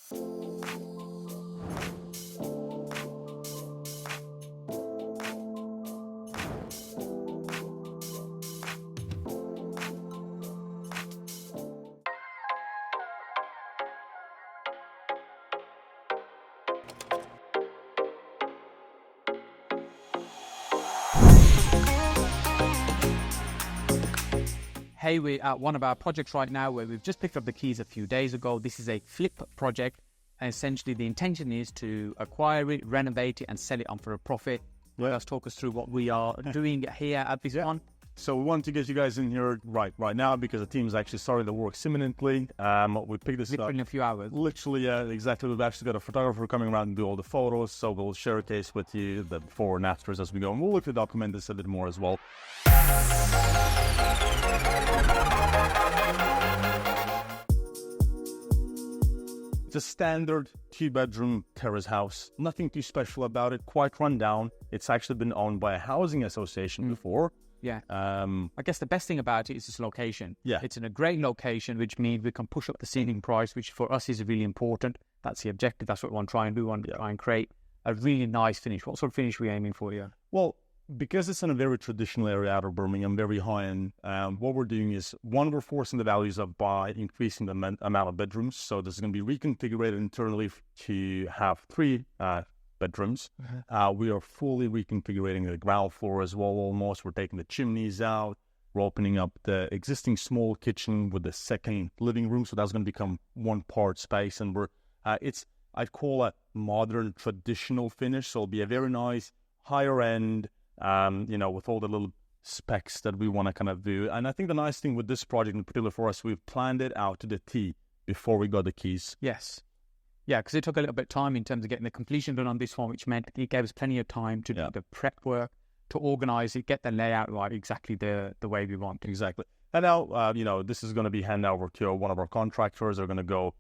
Hey, we're at one of our projects right now where we've just picked up the keys a few days ago. This is a flip project, and essentially the intention is to acquire it, renovate it, and sell it on for a profit. Let's talk us through what we are doing here at this one. So we wanted to get you guys in here right now because the team's actually started the work imminently. We picked this literally up in a few hours. Literally, exactly. We've actually got a photographer coming around and do all the photos, so we'll showcase with you the before and afters as we go, and we'll look to document this a bit more as well. It's a standard 2-bedroom terrace house. Nothing too special about it, quite run down. It's actually been owned by a housing association before. Yeah. I guess the best thing about it is its location. Yeah. It's in a great location, which means we can push up the ceiling price, which for us is really important. That's the objective. That's what we want to try and do. We want to try and create a really nice finish. What sort of finish are we aiming for here? Well, because it's in a very traditional area out of Birmingham, very high-end, what we're doing is, one, we're forcing the values up by increasing the amount of bedrooms. So this is going to be reconfigured internally to have 3 bedrooms. We are fully reconfiguring the ground floor as well, almost. We're taking the chimneys out. We're opening up the existing small kitchen with the second living room. So that's going to become one part space. And I'd call a modern traditional finish. So it'll be a very nice higher end, with all the little specs that we want to kind of do. And I think the nice thing with this project in particular for us, we've planned it out to the T before we got the keys. Yes. Yeah, because it took a little bit of time in terms of getting the completion done on this one, which meant it gave us plenty of time to do the prep work, to organise it, get the layout right exactly the way we want. Exactly. And now, this is going to be handed over to one of our contractors. They're going to go,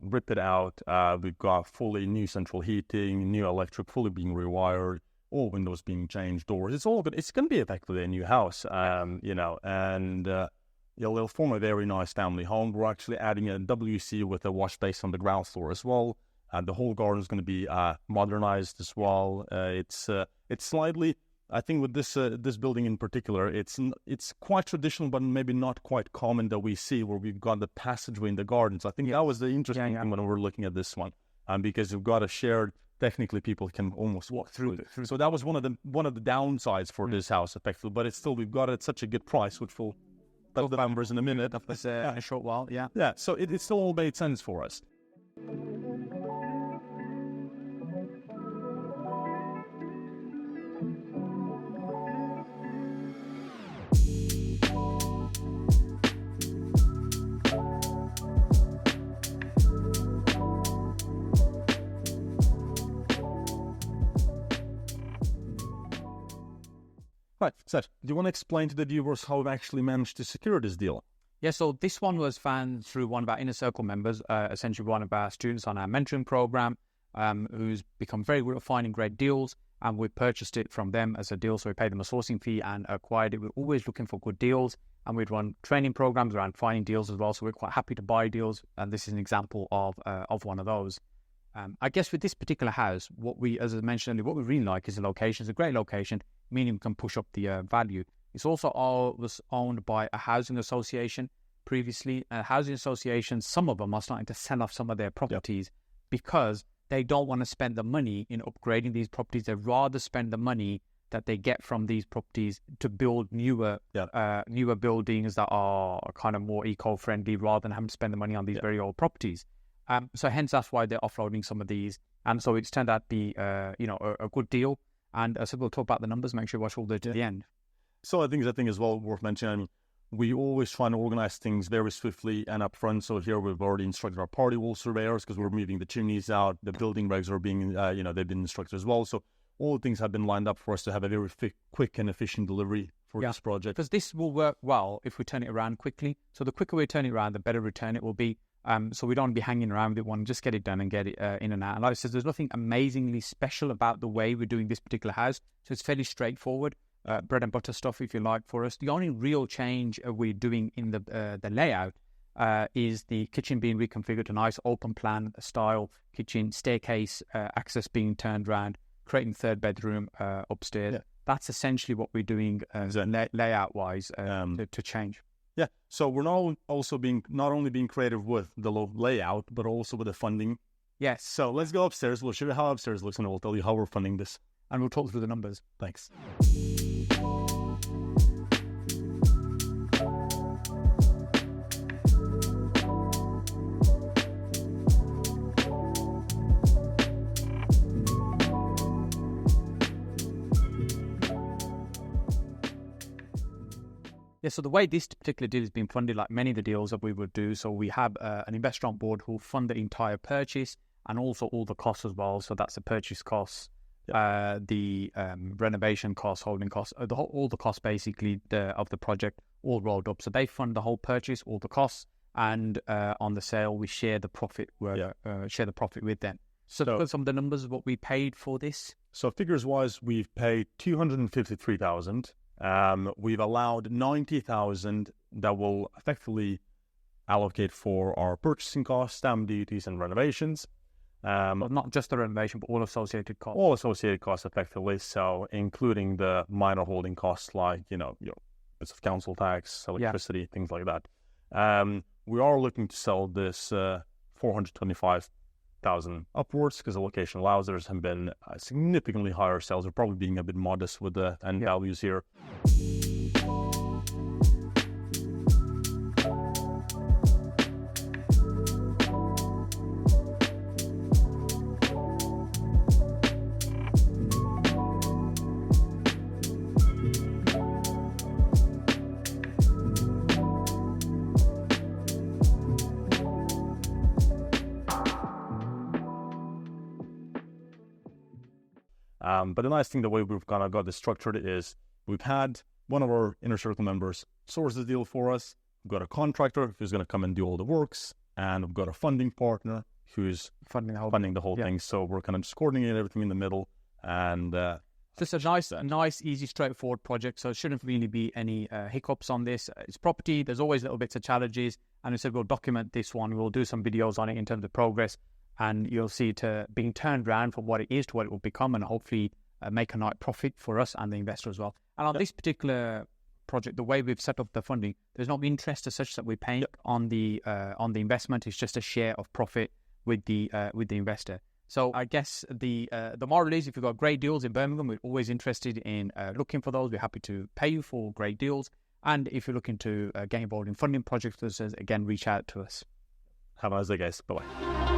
rip it out. We've got fully new central heating, new electric, fully being rewired, all windows being changed, doors. It's all good. It's going to be effectively a new house, it'll form a very nice family home. We're actually adding a WC with a wash base on the ground floor as well. The whole garden is going to be modernized as well. It's slightly, I think with this building in particular, it's quite traditional, but maybe not quite common that we see, where we've got the passageway in the garden. So I think that was the interesting thing when we were looking at this one, because you've got a shared. Technically, people can almost walk through it. So that was one of the downsides for this house, effectively. But it's still, we've got it at such a good price, which we'll tell the numbers in a minute. In a short while, yeah. Yeah, so it still all made sense for us. Right, Seth, do you want to explain to the viewers how we've actually managed to secure this deal? Yeah, so this one was found through one of our inner circle members, essentially one of our students on our mentoring program, who's become very good at finding great deals, and we purchased it from them as a deal. So we paid them a sourcing fee and acquired it. We're always looking for good deals, and we'd run training programs around finding deals as well. So we're quite happy to buy deals, and this is an example of one of those. I guess with this particular house, as I mentioned earlier, what we really like is the location. It's a great location, meaning we can push up the value. It's also was owned by a housing association previously. Housing associations, some of them are starting to sell off some of their properties because they don't want to spend the money in upgrading these properties. They'd rather spend the money that they get from these properties to build newer buildings that are kind of more eco-friendly, rather than having to spend the money on these very old properties. So hence that's why they're offloading some of these. And so it's turned out to be a good deal. And so we'll talk about the numbers, make sure you watch all the way to the end. So I think as well worth mentioning, we always try to organize things very swiftly and upfront. So here we've already instructed our party wall surveyors, because we're moving the chimneys out. The building regs are being, they've been instructed as well. So all things have been lined up for us to have a very quick and efficient delivery for this project. Because this will work well if we turn it around quickly. So the quicker we turn it around, the better return it will be. So we don't want to be hanging around with it. We want to just get it done and get it in and out. And like I said, there's nothing amazingly special about the way we're doing this particular house. So it's fairly straightforward, bread and butter stuff, if you like, for us. The only real change we're doing in the layout is the kitchen being reconfigured to nice open plan style kitchen, staircase access being turned around, creating third bedroom upstairs. Yeah. That's essentially what we're doing layout-wise to change. Yeah, so we're not only being creative with the layout, but also with the funding. Yes. So let's go upstairs. We'll show you how upstairs looks, and we'll tell you how we're funding this. And we'll talk through the numbers. Thanks. Yeah, so the way this particular deal is being funded, like many of the deals that we would do, so we have an investor on board who will fund the entire purchase and also all the costs as well. So that's the purchase costs, the renovation costs, holding costs, all the costs basically of the project all rolled up. So they fund the whole purchase, all the costs, and on the sale we share the profit. Share the profit with them. So some of the numbers of what we paid for this. So figures wise, we've paid 253,000. We've allowed 90,000 that will effectively allocate for our purchasing costs, stamp duties, and renovations. Well, not just the renovation, but all associated costs. All associated costs, effectively. So including the minor holding costs like, your bits of council tax, electricity, things like that. We are looking to sell this 425,000 upwards because the location allows. There have been significantly higher sales. We're probably being a bit modest with the end values here. But the nice thing, the way we've kind of got this structured is we've had one of our inner circle members source the deal for us. We've got a contractor who's going to come and do all the works, and we've got a funding partner who's funding the whole thing. So we're kind of just coordinating everything in the middle, and just a nice, easy, straightforward project. So it shouldn't really be any hiccups on this. It's property. There's always little bits of challenges, and we said we'll document this one. We'll do some videos on it in terms of progress, and you'll see it being turned around from what it is to what it will become, and hopefully make a nice profit for us and the investor as well. And on this particular project, the way we've set up the funding, there's no interest as such that we're paying on the investment. It's just a share of profit with the investor. So I guess the moral is, if you've got great deals in Birmingham, we're always interested in looking for those. We're happy to pay you for great deals. And if you're looking to get involved in funding projects, again, reach out to us. Have a nice day, guys. Bye-bye.